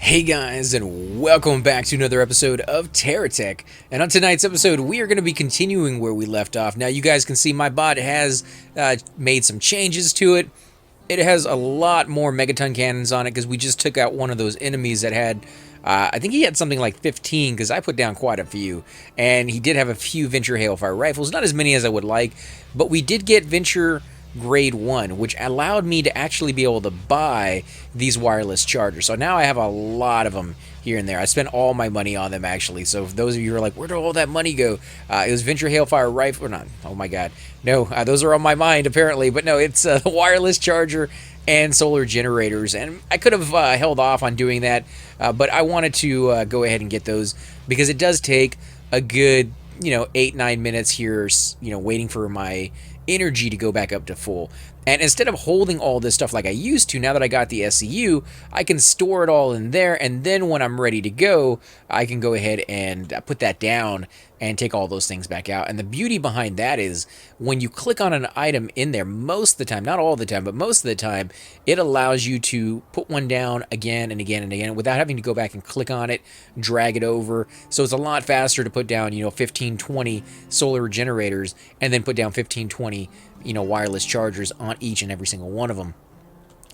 Hey guys, and welcome back to another episode of TerraTech. And on tonight's episode, we are going to be continuing where we left off. Now, you guys can see my bot has made some changes to it. It has a lot more megaton cannons on it because we just took out one of those enemies that had, I think he had something like 15 because I put down quite a few. And he did have a few Venture Hailfire rifles, not as many as I would like, but we did get Venture Grade 1, which allowed me to actually be able to buy these wireless chargers. So now I have a lot of them here and there. I spent all my money on them, actually. So if those of you who are like, where did all that money go? It was Venture Hailfire Rifle, or not. Oh my god. No, those are on my mind, apparently. But no, it's the wireless charger and solar generators. And I could have held off on doing that, but I wanted to go ahead and get those because it does take a good, 8-9 minutes here, waiting for my energy to go back up to full. And instead of holding all this stuff like I used to, now that I got the SCU, I can store it all in there, and then when I'm ready to go, I can go ahead and put that down and take all those things back out. And the beauty behind that is when you click on an item in there, most of the time, not all the time, but most of the time, it allows you to put one down again and again and again without having to go back and click on it, drag it over. So it's a lot faster to put down, 15, 20 solar generators and then put down 15, 20, wireless chargers on each and every single one of them.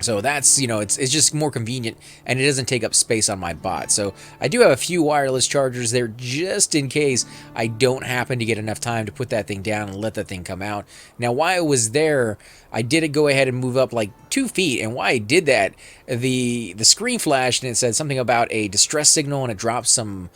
So that's, it's just more convenient, and it doesn't take up space on my bot. So I do have a few wireless chargers there just in case I don't happen to get enough time to put that thing down and let that thing come out. Now, while I was there, I did go ahead and move up like 2 feet, and why I did that, the screen flashed and it said something about a distress signal, and it dropped some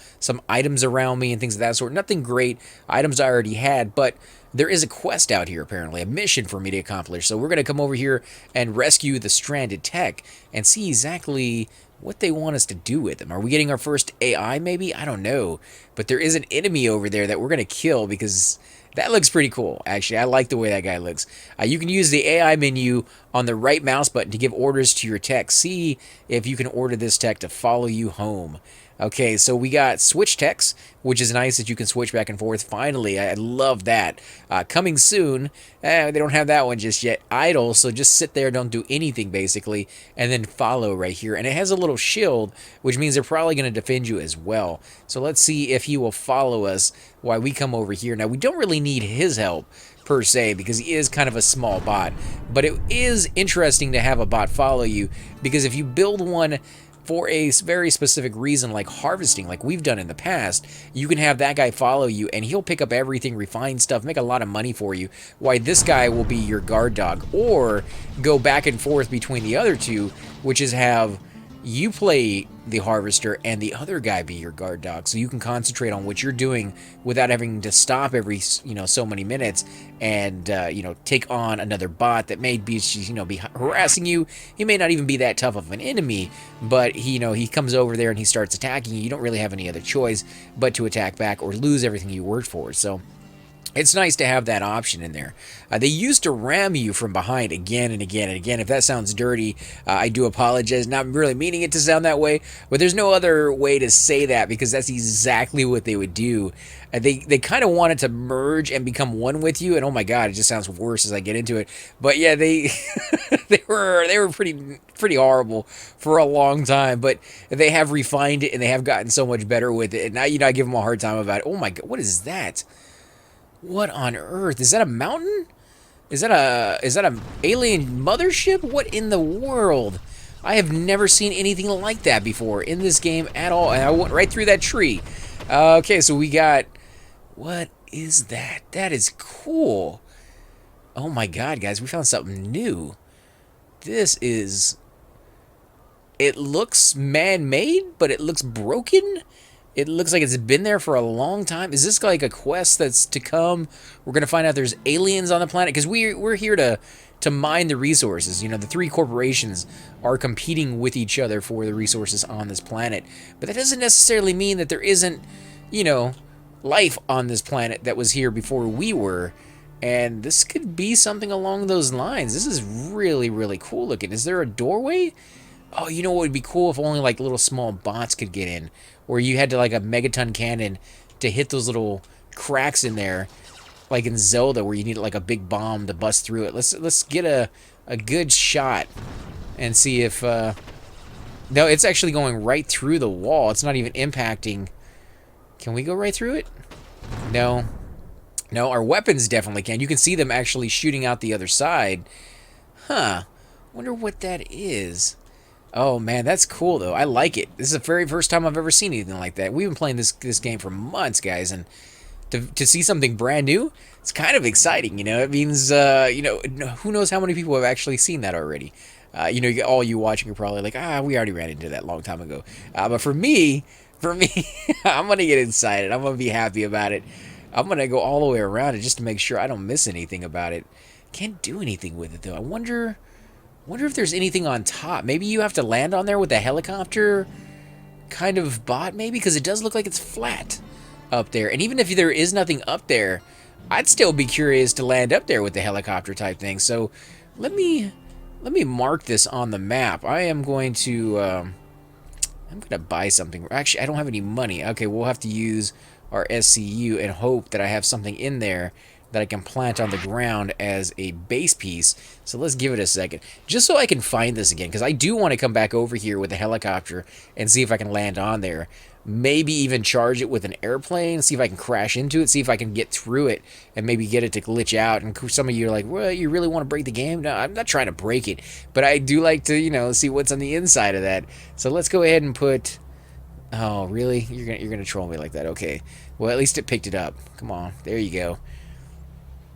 items around me and things of that sort. Nothing great, items I already had, but there is a quest out here, apparently, a mission for me to accomplish. So we're going to come over here and rescue the stranded tech and see exactly what they want us to do with them. Are we getting our first AI, maybe? I don't know. But there is an enemy over there that we're going to kill because that looks pretty cool, actually. I like the way that guy looks. You can use the AI menu on the right mouse button to give orders to your tech. See if you can order this tech to follow you home. Okay, so we got switch techs, which is nice that you can switch back and forth. Finally, I love that. Coming soon, they don't have that one just yet. Idle, so just sit there, don't do anything basically, and then follow right here. And it has a little shield, which means they're probably going to defend you as well. So let's see if he will follow us while we come over here. Now, we don't really need his help per se because he is kind of a small bot, but it is interesting to have a bot follow you because if you build one for a very specific reason, like harvesting, like we've done in the past, you can have that guy follow you and he'll pick up everything, refine stuff, make a lot of money for you. Why this guy will be your guard dog, or go back and forth between the other two, which is have you play the harvester and the other guy be your guard dog, so you can concentrate on what you're doing without having to stop every so many minutes and take on another bot that may be be harassing you. He may not even be that tough of an enemy, but he comes over there and he starts attacking you. You don't really have any other choice but to attack back or lose everything you worked for. So it's nice to have that option in there. They used to ram you from behind again and again and again. If that sounds dirty, I do apologize. Not really meaning it to sound that way, but there's no other way to say that because that's exactly what they would do. They kind of wanted to merge and become one with you, and oh my god, it just sounds worse as I get into it. But yeah, they they were pretty horrible for a long time, but they have refined it and they have gotten so much better with it. And now I give them a hard time about it. Oh my god, what is that? What on earth? Is that a mountain? Is that a alien mothership? What in the world? I have never seen anything like that before in this game at all. And I went right through that tree. Okay, so we got... What is that? That is cool. Oh my god, guys, we found something new. This is... It looks man-made, but it looks broken. It looks like it's been there for a long time. Is this like a quest that's to come? We're going to find out there's aliens on the planet because we're here to mine the resources. The three corporations are competing with each other for the resources on this planet. But that doesn't necessarily mean that there isn't, life on this planet that was here before we were. And this could be something along those lines. This is really, really cool looking. Is there a doorway? Oh, you know what would be cool if only like little small bots could get in, or you had to like a megaton cannon to hit those little cracks in there, like in Zelda where you need like a big bomb to bust through it. Let's get a good shot and see if No, it's actually going right through the wall. It's not even impacting. Can we go right through it? No. No, our weapons definitely can. You can see them actually shooting out the other side. Huh. Wonder what that is. Oh, man, that's cool, though. I like it. This is the very first time I've ever seen anything like that. We've been playing this game for months, guys, and to see something brand new, it's kind of exciting, you know? It means, you know, who knows how many people have actually seen that already. You know, all you watching are probably like, we already ran into that a long time ago. But for me, I'm going to get excited. I'm going to be happy about it. I'm going to go all the way around it just to make sure I don't miss anything about it. Can't do anything with it, though. I wonder if there's anything on top. Maybe you have to land on there with a helicopter kind of bot, maybe? Because it does look like it's flat up there. And even if there is nothing up there, I'd still be curious to land up there with the helicopter type thing. So let me mark this on the map. I am going to I'm gonna buy something. Actually, I don't have any money. Okay, we'll have to use our SCU and hope that I have something in there that I can plant on the ground as a base piece. So let's give it a second, just so I can find this again, because I do want to come back over here with a helicopter and see if I can land on there. Maybe even charge it with an airplane, see if I can crash into it, see if I can get through it, and maybe get it to glitch out. And some of you are like, well, you really want to break the game? No, I'm not trying to break it, but I do like to, you know, see what's on the inside of that. So let's go ahead and put... Oh, really? You're gonna troll me like that? Okay. Well, at least it picked it up. Come on. There you go.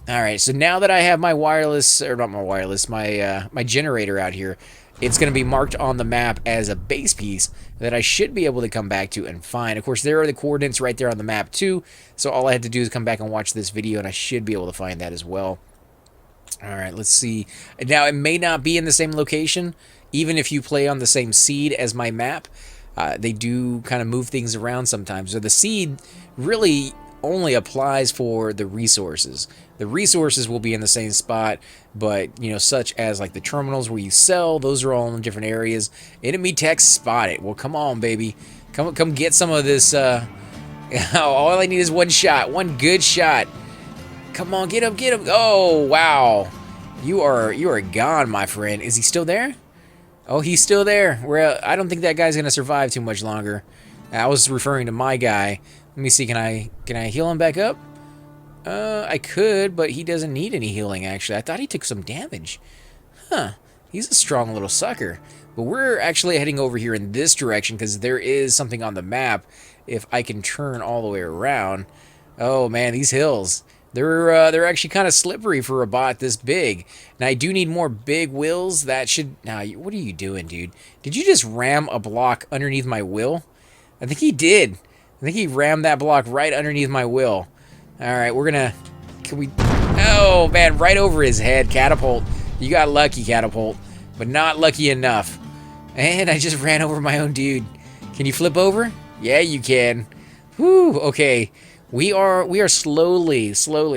Alright, so now that I have my wireless, or not my wireless, my generator out here, it's going to be marked on the map as a base piece that I should be able to come back to and find. Of course, there are the coordinates right there on the map too, so all I had to do is come back and watch this video, and I should be able to find that as well. Alright, let's see. Now, it may not be in the same location, even if you play on the same seed as my map. They do kind of move things around sometimes. So the seed really only applies for the resources. The resources will be in the same spot, but, you know, such as like the terminals where you sell, those are all in different areas. Enemy tech spotted. Well, come on, baby. Come get some of this. All I need is one shot, one good shot. Come on, get him, get him. Oh, wow. You are gone, my friend. Is he still there? Oh, he's still there. Well, I don't think that guy's gonna survive too much longer. I was referring to my guy. Let me see. Can I heal him back up? I could, but he doesn't need any healing. Actually, I thought he took some damage. Huh? He's a strong little sucker. But we're actually heading over here in this direction because there is something on the map. If I can turn all the way around. Oh man, these hills. They're actually kind of slippery for a bot this big. Now, I do need more big wheels. That should... Now, what are you doing, dude? Did you just ram a block underneath my wheel? I think he did. I think he rammed that block right underneath my wheel. Alright, we're gonna... Can we... Oh, man, right over his head. Catapult. You got lucky, Catapult. But not lucky enough. And I just ran over my own dude. Can you flip over? Yeah, you can. Whew, okay. We are slowly,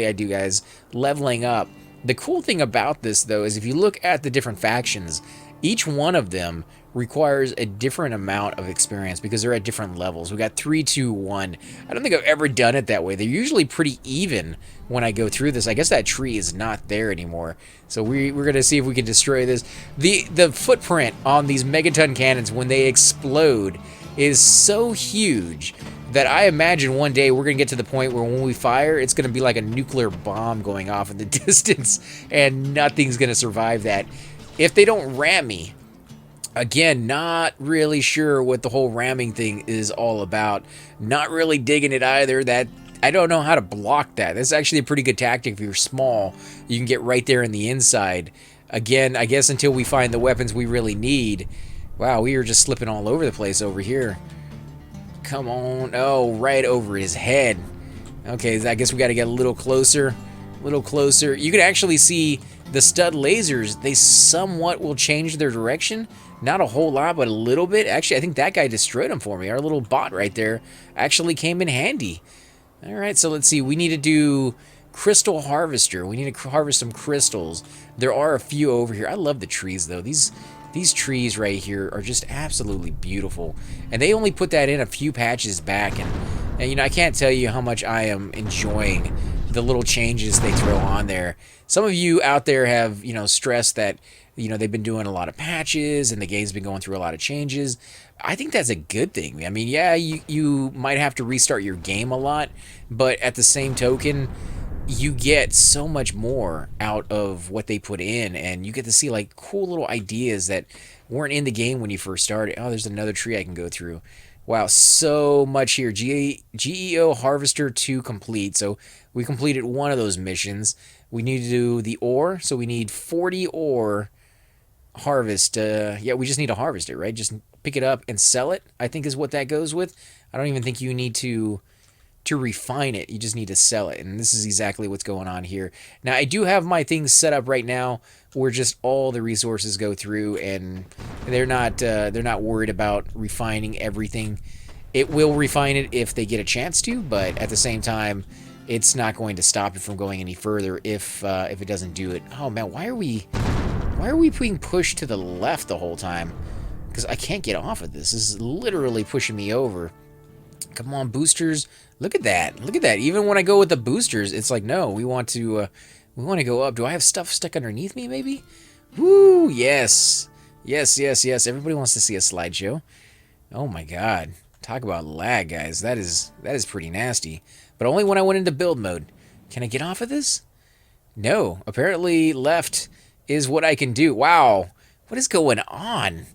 I do, guys, leveling up. The cool thing about this, though, is if you look at the different factions, each one of them requires a different amount of experience because they're at different levels. We got 3, 2, 1. I don't think I've ever done it that way. They're usually pretty even when I go through this. I guess that tree is not there anymore. So we're going to see if we can destroy this. The footprint on these megaton cannons when they explode is so huge that I imagine one day we're going to get to the point where when we fire, it's going to be like a nuclear bomb going off in the distance, and nothing's going to survive that. If they don't ram me, again, not really sure what the whole ramming thing is all about. Not really digging it either. That I don't know how to block that. That's actually a pretty good tactic if you're small. You can get right there in the inside. Again, I guess until we find the weapons we really need. Wow, we are just slipping all over the place over here. Come on. Oh, right over his head. Okay, I guess we got to get a little closer. A little closer. You can actually see the stud lasers. They somewhat will change their direction. Not a whole lot, but a little bit. Actually, I think that guy destroyed him for me. Our little bot right there actually came in handy. All right, so let's see. We need to do crystal harvester. We need to harvest some crystals. There are a few over here. I love the trees, though. These trees right here are just absolutely beautiful. And they only put that in a few patches back. And you know, I can't tell you how much I am enjoying the little changes they throw on there. Some of you out there have, you know, stressed that You know, they've been doing a lot of patches and the game's been going through a lot of changes. I think that's a good thing. I mean, yeah, you might have to restart your game a lot, but at the same token, you get so much more out of what they put in, and you get to see like cool little ideas that weren't in the game when you first started. Oh, there's another tree I can go through. Wow, so much here. GEO Harvester 2 complete. So we completed one of those missions. We need to do the ore, so we need 40 ore harvest. Yeah, we just need to harvest it, right? Just pick it up and sell it, I think is what that goes with. I don't even think you need to refine it. You just need to sell it, and this is exactly what's going on here. Now, I do have my things set up right now where just all the resources go through, and they're not worried about refining everything. It will refine it if they get a chance to, but at the same time, it's not going to stop it from going any further if it doesn't do it. Oh man, why are we being pushed to the left the whole time? Because I can't get off of this. This is literally pushing me over. Come on, boosters. Look at that. Look at that. Even when I go with the boosters, it's like, no, we want to go up. Do I have stuff stuck underneath me, maybe? Woo, yes. Yes, yes, yes. Everybody wants to see a slideshow. Oh my god. Talk about lag, guys. That is pretty nasty. But only when I went into build mode. Can I get off of this? No. Apparently left is what I can do. Wow. What is going on?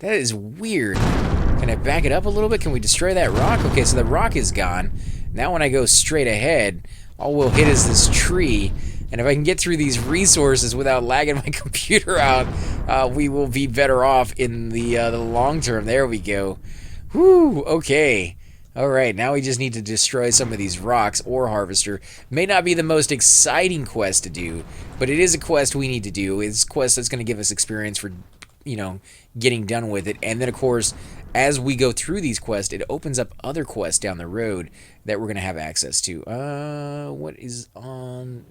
That is weird. Can I back it up a little bit? Can we destroy that rock? Okay, so the rock is gone. Now when I go straight ahead, all we'll hit is this tree. And if I can get through these resources without lagging my computer out, we will be better off in the long term. There we go. Whew, okay. All right, now we just need to destroy some of these rocks. Ore harvester may not be the most exciting quest to do, but it is a quest we need to do. It's a quest that's going to give us experience for, you know, getting done with it. And then, of course, as we go through these quests, it opens up other quests down the road that we're going to have access to. What is on?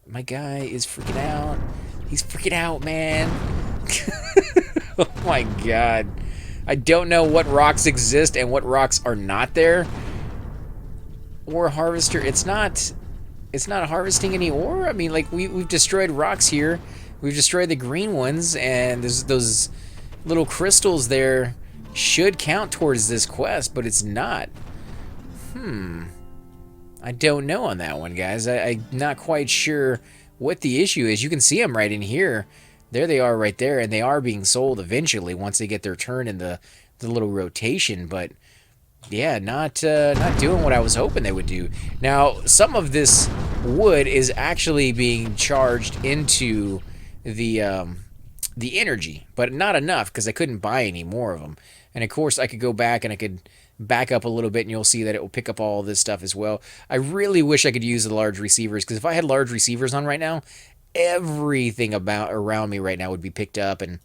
My guy is freaking out. He's freaking out, man. Oh my god. I don't know what rocks exist and what rocks are not there. Ore harvester, it's not harvesting any ore. I mean, like we've destroyed rocks here. We've destroyed the green ones, and there's those little crystals there should count towards this quest, but it's not. I don't know on that one, guys. I'm not quite sure what the issue is. You can see them right in here. There they are right there, and they are being sold eventually once they get their turn in the little rotation, but yeah, not doing what I was hoping they would do. Now, some of this wood is actually being charged into the energy, but not enough because I couldn't buy any more of them. And of course, I could go back and I could back up a little bit, and you'll see that it will pick up all this stuff as well. I really wish I could use the large receivers, because if I had large receivers on right now, everything around me right now would be picked up, and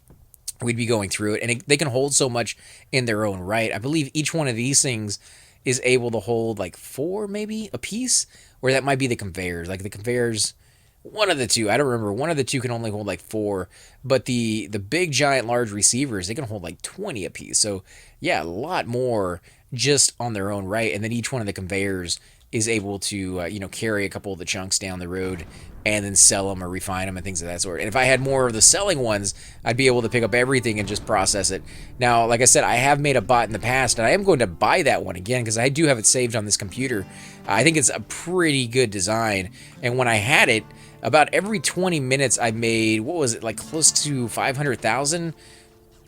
we'd be going through it. And they can hold so much in their own right. I believe each one of these things is able to hold like 4 maybe a piece, or that might be the conveyors. Like the conveyors, one of the two, I don't remember. One of the two can only hold like 4, but the big giant large receivers, they can hold like 20 a piece. So yeah, a lot more just on their own right. And then each one of the conveyors is able to carry a couple of the chunks down the road and then sell them or refine them and things of that sort. And if I had more of the selling ones, I'd be able to pick up everything and just process it. Now, like I said, I have made a bot in the past, and I am going to buy that one again because I do have it saved on this computer. I think it's a pretty good design, and when I had it, about every 20 minutes I made, what was it, like close to 500,000,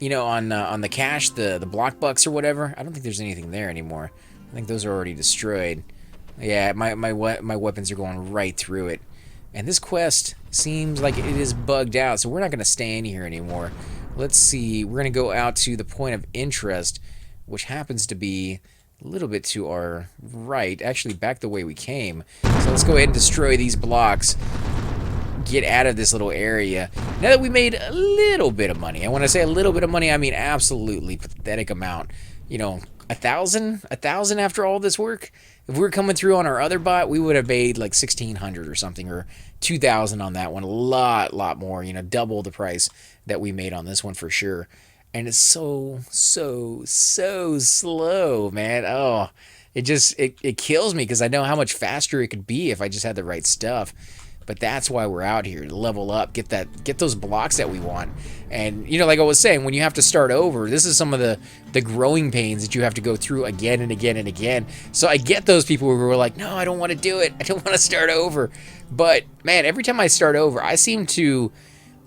on the cash, the block bucks or whatever. I don't think there's anything there anymore. I think those are already destroyed. Yeah, my weapons are going right through it. And this quest seems like it is bugged out, so we're not going to stay in here anymore. Let's see. We're going to go out to the point of interest, which happens to be a little bit to our right. Actually, back the way we came. So let's go ahead and destroy these blocks. Get out of this little area. Now that we made a little bit of money, and when I say a little bit of money, I mean absolutely pathetic amount. 1,000 after all this work. If we were coming through on our other bot, we would have made like 1,600 or something, or 2,000 on that one. A lot more. Double the price that we made on this one for sure. And it's so slow, man. Oh, it kills me because I know how much faster it could be if I just had the right stuff. But that's why we're out here, to level up, get those blocks that we want. And, you know, like I was saying, when you have to start over, this is some of the growing pains that you have to go through again and again and again. So I get those people who are like, no, I don't want to do it. I don't want to start over. But, man, every time I start over, I seem to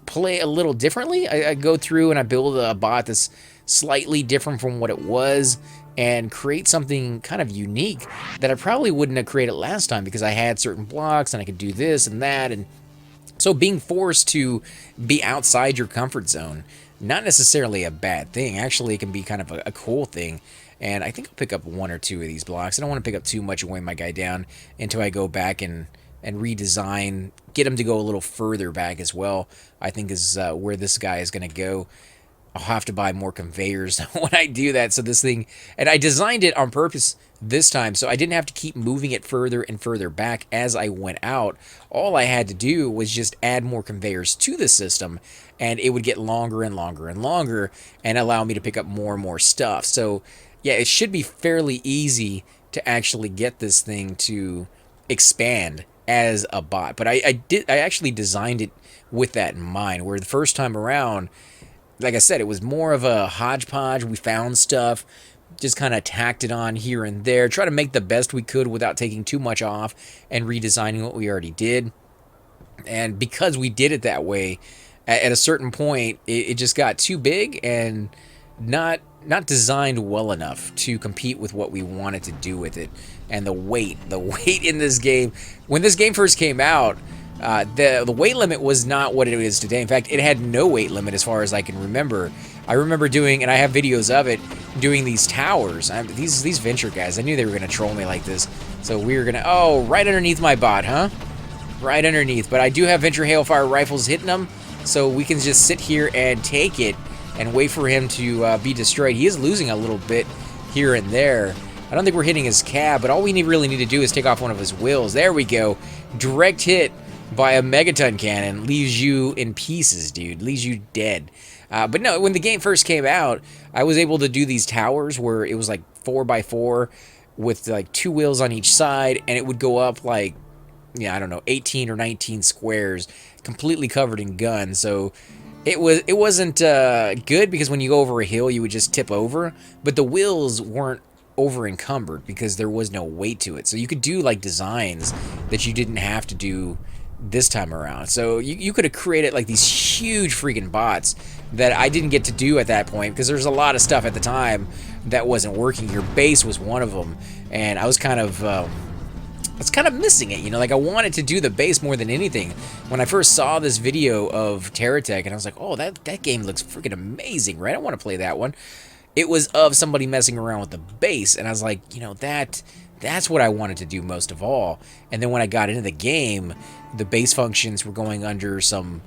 play a little differently. I go through and I build a bot that's slightly different from what it was, and create something kind of unique that I probably wouldn't have created last time, because I had certain blocks and I could do this and that. And so being forced to be outside your comfort zone, not necessarily a bad thing. Actually, it can be kind of a cool thing. And I think I'll pick up 1 or 2 of these blocks. I don't want to pick up too much and weigh my guy down until I go back and redesign, get him to go a little further back as well. I think is where this guy is going to go. I'll have to buy more conveyors when I do that. So this thing, and I designed it on purpose this time, so I didn't have to keep moving it further and further back as I went out. All I had to do was just add more conveyors to the system, and it would get longer and longer and longer, and allow me to pick up more and more stuff. So yeah, it should be fairly easy to actually get this thing to expand as a bot. But I actually designed it with that in mind, where the first time around, like I said, it was more of a hodgepodge. We found stuff, just kind of tacked it on here and there, try to make the best we could without taking too much off and redesigning what we already did. And because we did it that way, at a certain point, it just got too big and not designed well enough to compete with what we wanted to do with it. And the weight in this game, when this game first came out, the weight limit was not what it is today. In fact, it had no weight limit as far as I can remember. I remember doing, and I have videos of it, doing these towers. These venture guys, I knew they were going to troll me like this. So we were going to, oh, right underneath my bot, huh? Right underneath. But I do have venture hailfire rifles hitting them, so we can just sit here and take it and wait for him to be destroyed. He is losing a little bit here and there. I don't think we're hitting his cab, but all we really need to do is take off one of his wheels. There we go. Direct hit by a megaton cannon leaves you in pieces, dude. Leaves you dead. But no, when the game first came out, I was able to do these towers where it was like 4x4 with like 2 wheels on each side, and it would go up like, yeah, I don't know, 18 or 19 squares, completely covered in guns. So it wasn't good, because when you go over a hill, you would just tip over, but the wheels weren't over encumbered because there was no weight to it. So you could do like designs that you didn't have to do this time around. So you could have created like these huge freaking bots that I didn't get to do at that point, because there's a lot of stuff at the time that wasn't working. Your base was one of them, and I was kind of missing it, you know. Like, I wanted to do the base more than anything. When I first saw this video of TerraTech, and I was like, oh, that game looks freaking amazing, right? I want to play that one. It was of somebody messing around with the base, and I was like, you know, that's what I wanted to do most of all. And then when I got into the game, the base functions were going under some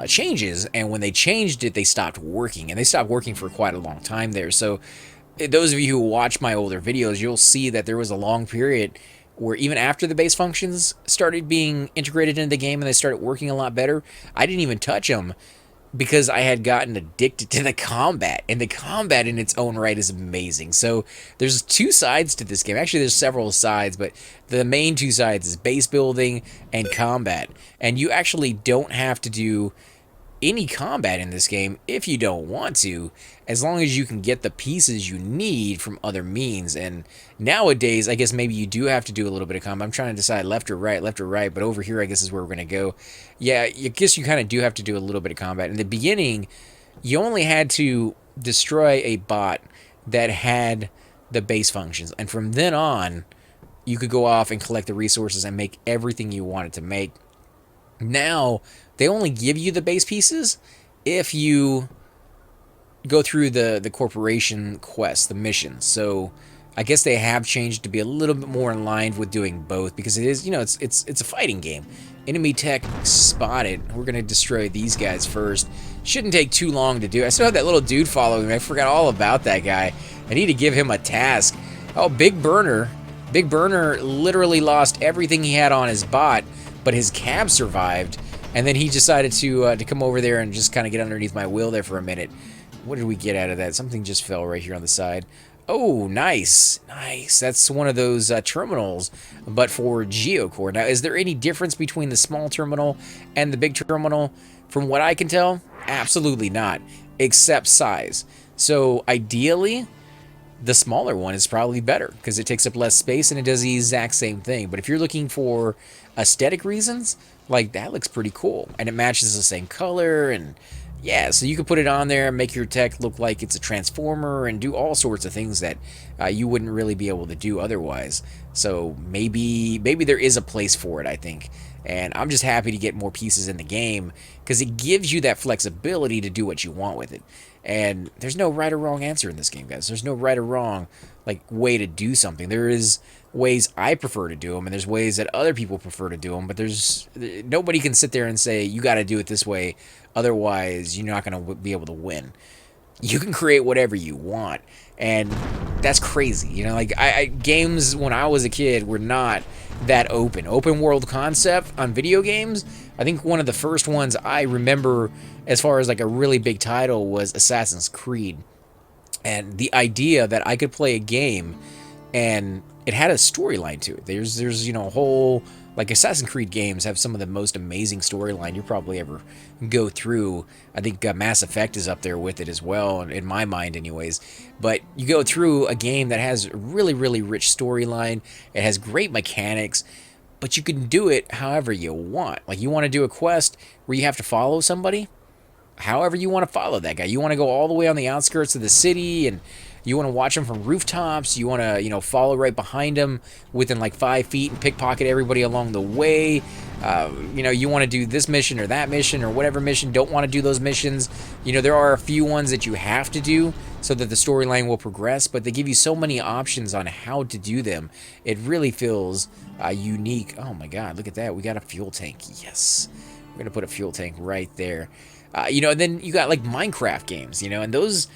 changes, and when they changed it, they stopped working, and they stopped working for quite a long time there. So those of you who watch my older videos, you'll see that there was a long period where even after the base functions started being integrated into the game and they started working a lot better, I didn't even touch them, because I had gotten addicted to the combat, and the combat in its own right is amazing. So there's 2 sides to this game. Actually, there's several sides, but the main 2 sides is base building and combat. And you actually don't have to do any combat in this game if you don't want to, as long as you can get the pieces you need from other means. And nowadays, I guess maybe you do have to do a little bit of combat. I'm trying to decide left or right, but over here I guess is where we're going to go. Yeah, I guess you kind of do have to do a little bit of combat. In the beginning, you only had to destroy a bot that had the base functions, and from then on, you could go off and collect the resources and make everything you wanted to make. Now, they only give you the base pieces if you go through the corporation quests, the missions. So I guess they have changed to be a little bit more in line with doing both, because it is, you know, it's a fighting game. Enemy tech spotted. We're going to destroy these guys first. Shouldn't take too long to do. I still have that little dude following me. I forgot all about that guy. I need to give him a task. Oh, Big Burner. Big Burner literally lost everything he had on his bot, but his cab survived. And then he decided to come over there and just kind of get underneath my wheel there for a minute. What did we get out of that? Something just fell right here on the side. Oh, nice, nice. That's one of those terminals, but for GeoCore. Now, is there any difference between the small terminal and the big terminal? From what I can tell, absolutely not, except size. So ideally, the smaller one is probably better because it takes up less space and it does the exact same thing. But if you're looking for aesthetic reasons, like that looks pretty cool and it matches the same color and yeah, so you could put it on there and make your tech look like it's a transformer and do all sorts of things that you wouldn't really be able to do otherwise. So maybe there is a place for it, I think. And I'm just happy to get more pieces in the game because it gives you that flexibility to do what you want with it. And there's no right or wrong answer in this game, guys. There's no right or wrong like way to do something. There is ways I prefer to do them, and there's ways that other people prefer to do them. But there's nobody can sit there and say you got to do it this way, otherwise you're not going to be able to win. You can create whatever you want, and that's crazy. You know, like games when I was a kid were not that open world concept on video games. I think one of the first ones I remember as far as like a really big title was Assassin's Creed, and the idea that I could play a game and it had a storyline to it. There's a whole like Assassin's Creed games have some of the most amazing storyline you probably ever go through. I think Mass Effect is up there with it as well, in my mind, anyways. But you go through a game that has a really rich storyline. It has great mechanics, but you can do it however you want. Like you want to do a quest where you have to follow somebody, however you want to follow that guy. You want to go all the way on the outskirts of the city and you want to watch him from rooftops. You want to, follow right behind him within like 5 feet and pickpocket everybody along the way. You want to do this mission or that mission or whatever mission. Don't want to do those missions. There are a few ones that you have to do so that the storyline will progress, but they give you so many options on how to do them. It really feels unique. Oh my God, look at that. We got a fuel tank. Yes. We're going to put a fuel tank right there. And then you got like Minecraft games, and those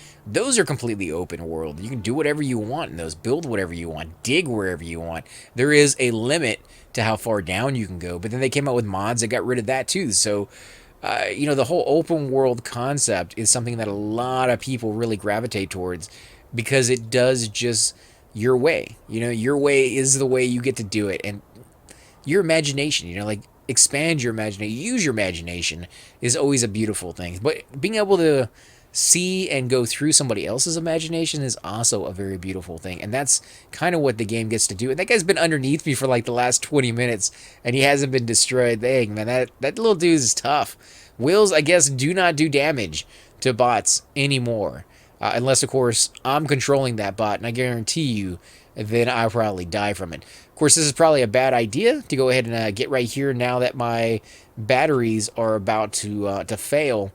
are completely open world. You can do whatever you want in those, build whatever you want, dig wherever you want. There is a limit to how far down you can go, but then they came out with mods that got rid of that too. So, the whole open world concept is something that a lot of people really gravitate towards because it does just your way. Your way is the way you get to do it, and your imagination, like expand your imagination, use your imagination is always a beautiful thing. But being able to see and go through somebody else's imagination is also a very beautiful thing. And that's kind of what the game gets to do. And that guy's been underneath me for like the last 20 minutes and he hasn't been destroyed. Dang, man, that little dude is tough. Wheels, I guess, do not do damage to bots anymore. Unless, of course, I'm controlling that bot, and I guarantee you, then I'll probably die from it. Of course, this is probably a bad idea to go ahead and get right here now that my batteries are about to fail.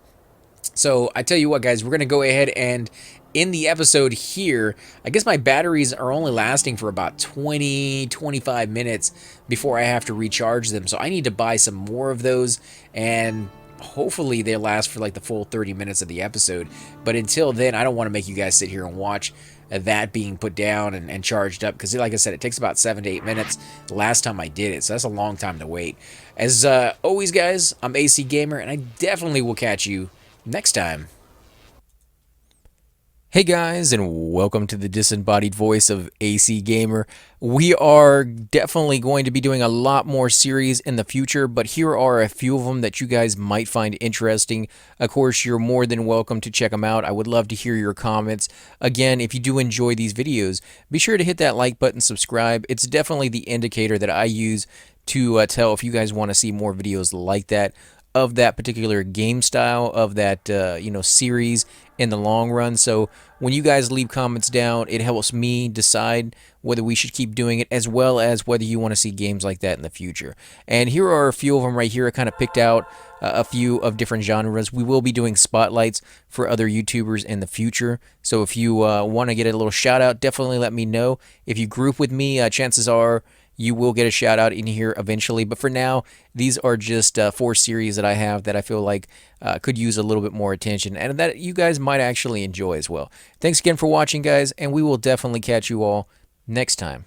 So I tell you what, guys, we're going to go ahead and end the episode here. I guess my batteries are only lasting for about 20-25 minutes before I have to recharge them. So I need to buy some more of those, and hopefully they last for like the full 30 minutes of the episode. But until then, I don't want to make you guys sit here and watch that being put down and charged up, because like I said, it takes about 7 to 8 minutes last time I did it, so that's a long time to wait. As always, guys, I'm AC Gamer, and I definitely will catch you next time. Hey guys, and welcome to the disembodied voice of AC Gamer. We are definitely going to be doing a lot more series in the future, but here are a few of them that you guys might find interesting. Of course, you're more than welcome to check them out. I would love to hear your comments. Again, if you do enjoy these videos, be sure to hit that like button, subscribe. It's definitely the indicator that I use to tell if you guys want to see more videos like that, of that particular game style, of that series in the long run. So when you guys leave comments down, it helps me decide whether we should keep doing it, as well as whether you want to see games like that in the future. And here are a few of them right here. I kind of picked out a few of different genres. We will be doing spotlights for other YouTubers in the future. So if you want to get a little shout out, definitely let me know. If you group with me, chances are you will get a shout out in here eventually. But for now, these are just 4 series that I have that I feel like could use a little bit more attention and that you guys might actually enjoy as well. Thanks again for watching, guys, and we will definitely catch you all next time.